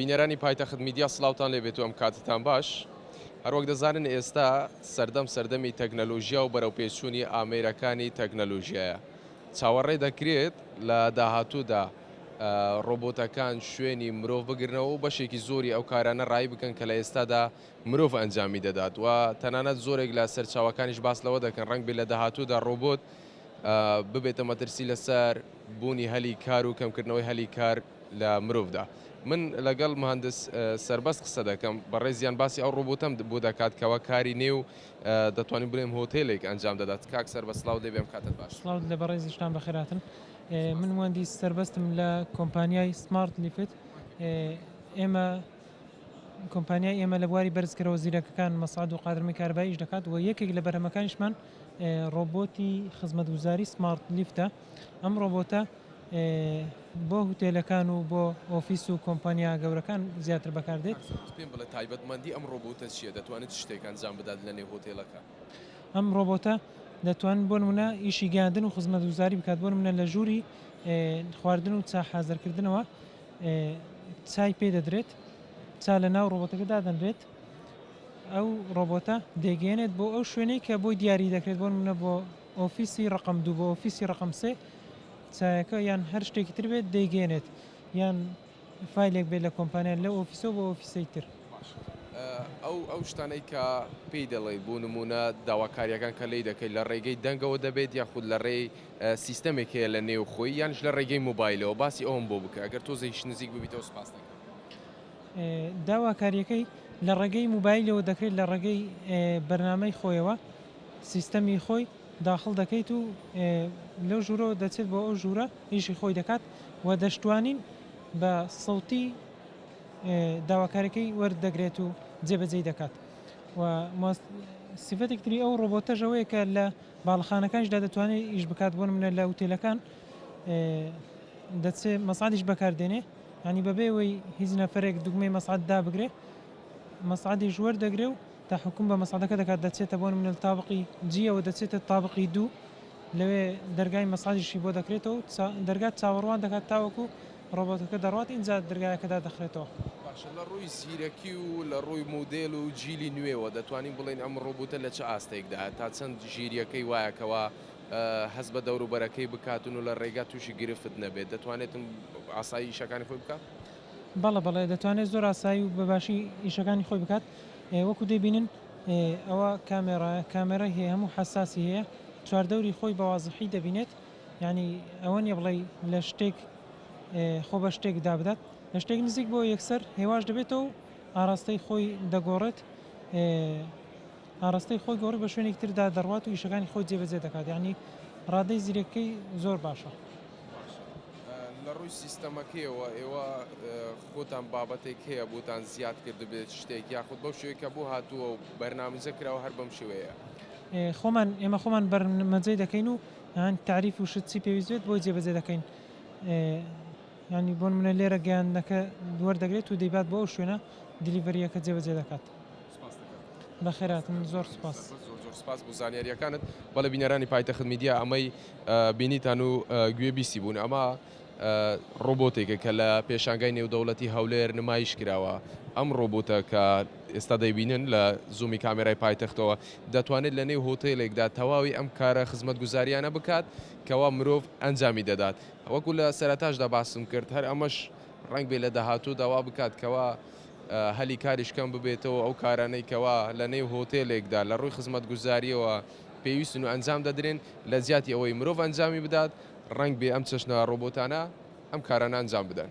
بینەرانی پایتەخت میدیا سڵاوتان لێبێت و ئەم کاتتان باش. هەروەک دەزانن ئێستا سەردەمی تەکنەلۆژیا و بەرەوپێچوونی ئامێرەکانی تەکنەلۆژیایە. چاوەڕێ دەکرێت لە داهاتوودا ڕۆبۆتەکان شوێنی مرۆڤ بگرنەوە و بەشێکی زۆری ئەو کارانە ڕای بکەن کە لە ئێستادا مرۆڤ ئەنجامی دەدات و تەنانەت زۆرێک لە سەرچاوەکانیش باس لەوە دەکەن ڕەنگ بێت لە داهاتوودا ڕۆبۆت ببێتە مەترسی لەسەر بوونی هەلی کار و کەمکردنەوەی هەلی کار لە مرۆڤدا. من لەگەڵ مهندس سەربەست قسە دەکەم بەڕێزیان باسی ئەو ڕۆبۆتەم بۆ دەکات کەەوە کاری نێو دەتوانین بڵێم هۆتێلێک ئەنجام دەدات. کاک سەربەست سڵاو دەبێم کاتت باش. سڵاو لە بەڕێزیشتان بەخێراتن. من مهندس سەربەستم لە کۆمپانیای سمارت لیفت. ئێمە کۆمپانیای ئێمە لە بواری بەرزکردنەوە زیرەکەکان مەساعد و قادرمی کارباییش دەکات و یەکێک لە بەرهەمەکانیشمان ڕۆبۆتی خزمەتگوزاری سمارت لیفتە. ئەم ڕۆبۆتە بۆ هوتێلەکان و بۆ ئۆفیس و کۆمپانیا گەورەکان زیاتر بەکاردێت. پێم بڵێ تایبەتمەندی ئەم ڕۆبۆتە چییە؟ دەتوانێت شتێک ئەنجام بدات لە نێو هۆتێلەکە؟ ئەم ڕۆبۆتە دەتوانن بۆ نمونە ئیشی گاندن و خزمەتگوزاری بکات. بۆ نمونە لە ژووری خواردن و چا حازرکردنەوە چای پێ دەدرێت، چا لە ناو ڕۆبۆتەکەدا دەنرێت. ئەو ڕۆبۆتە دەیگەێنێت بۆ ئەو شوێنەی کە بۆی دیاری دەکرێت. بۆ نمونە بۆ ئۆفیسی ڕقم 2 بۆ ئۆفیسی ڕقم 3 چایەکە یان هەر شتێکی تر بێت دەیگەێنێت، یان فایلێک بێت لە کۆمپانیان لە ئۆفیسۆ بۆ ئۆفیسەی تر. ئەو شتانەی کە پێی دەڵێ بوو نمونە داواکاریەکان کە لی دەکەیت لە ڕێگەی دەنگەوە دەبێت یاخود لە ڕێی سیستەمێک هەیە لە نێو خۆی یانش لە ڕێگەی موبایلەوە باسی ئەوم بۆ بکە ئەگەر تۆزێکیش نزیک ببیتەوە سپاس دەکەم. داواکاریەکەی لە ڕێگەی موبایلەوە دەکرێت لە ڕێگەی بەرنامەی خۆیەوە سیستەمی خۆی داخل دەکەیت و لەو ژوورەوە دەچێت بۆ ئەو ژوورە ئیشی خۆی دەکات و دەشتوانین بە سەوتی داواکاریەکەی وەردەگرێت و جێبەجێ دەکات. و سیفەتێکتری ئەو ڕۆبۆتەژەوەیە کە لە باڵەخانەکانشدا دەتوانێت ئیش بکات. بۆ نمونە لە هوتێلەکان دەچێت مەسعادیش بەکاردێنێ، ینی بەبێەوەی هیچ نەفرێک دوگمەی مەسعاد دابگرێ مەسعادی ژوەر دەگرێ و تا حکوم بە مەسعادەکە دەکات دەچێتە بۆ نمونە تابقی جیەوە دەچێتە تابقی 2 لەوێ دەرگای مەسعادیشی بۆ دەکرێتەوە دەرگات چاوەڕوان دەکات تاوەکو ڕۆبۆتەکە دەڕات اینجا دەرگایەکەدا دەخرێتەوە. باشە لە ڕووی زیرەکی و لە ڕووی مودێل و جیلی نوێوە دەتوانین بڵێن ئەم ڕۆبۆتە لە چه ئاستێکدا تا چەند ژیریەکەی وایەکەوە هەست بە دەوروبەرەکەی بکاتون و لە ڕێگا تووشی گرفت نەبێت دەتوانێتم ئاسایی ئیشەکانی خۆی بکات؟ بەڵێ دەتوانێت زۆر ئاسایی و بەباشی ئیشەکانی خۆی بکات. وەکو دەبینن ئەوە کامێرای هەیە هەموو حساسی هەیە چواردەوری خۆی بەوازحی دەبینێت. ینی ئەوە نیە بڵێ لە شتێک خۆ بە شتێک دابدات لە شتێک نزیک بۆ یەکسەر هێواش دەبێتەوە و ئاراستەی خۆی دەگۆڕێت، ئاراستەی خۆی گۆڕی بە شوێنێک تردا دەڕوات و ئیشەکانی خۆی جێبەجێ دەکات. ینی ڕادەی زیرەکەی زۆر باشە. لە ڕووی سیستەمەکەیەوە ئێوە خۆتان بابەتێک هەیە بۆتان زیاد کرد بێت شتێک یاخود بەو شوەیە بۆ هاتووە و بەرنامەجە کراوە هەر بەم شێوەیە؟ ئێمە خۆمان بەرنامەجەی دەکەین و تعریف و شت چی پێویست بێت بۆی جێبەجێ دەکەین. ینی بۆ نمونە لێرە گەیاندنەکە وەردەگرێت و دەیبات بۆ ئەو شوێنە دیلیڤەریەکە جێبەجێ دەکات. بەخێراتن زۆر سپاس. زۆر سپاس بۆ زانیاریەکانت. بەڵێ بینەرانی پایتەخت میدیا ئەمەی بینیتان و گوێبیسی بوون. ئەمە ڕۆبۆتێکە کە لە پێشانگای نێودەوڵەتی هەولێر نمایش کراوە. ئەم ڕۆبۆتە کە ئێستا دەیبینن لە زوومی کامێرای پایتەختەوە دەتوانێت لە نێو هۆتێلێکدا تەواوی ئەم کارە خزمەتگوزاریانە بکات کەوا مرۆڤ ئەنجامی دەدات. وەکو لە سەرەتاشدا باسم کرد هەر ئەمەش ڕەنگ بێ لە داهاتوو داوا بکات کەوا هەلی کاریشکەم ببێتەوە ئەو کارانەی کەوا لە نێو هۆتێلێکدا لە ڕووی خزمەتگوزاریەوە پێویستن و ئەنجام دەدرێن لە زیاتی ئەوەی مرۆڤ ئەنجامی بدات ڕەنگ بێ ئەم چەشنە ڕۆبۆتانە ئەم کارانە ئەنجام بدەن.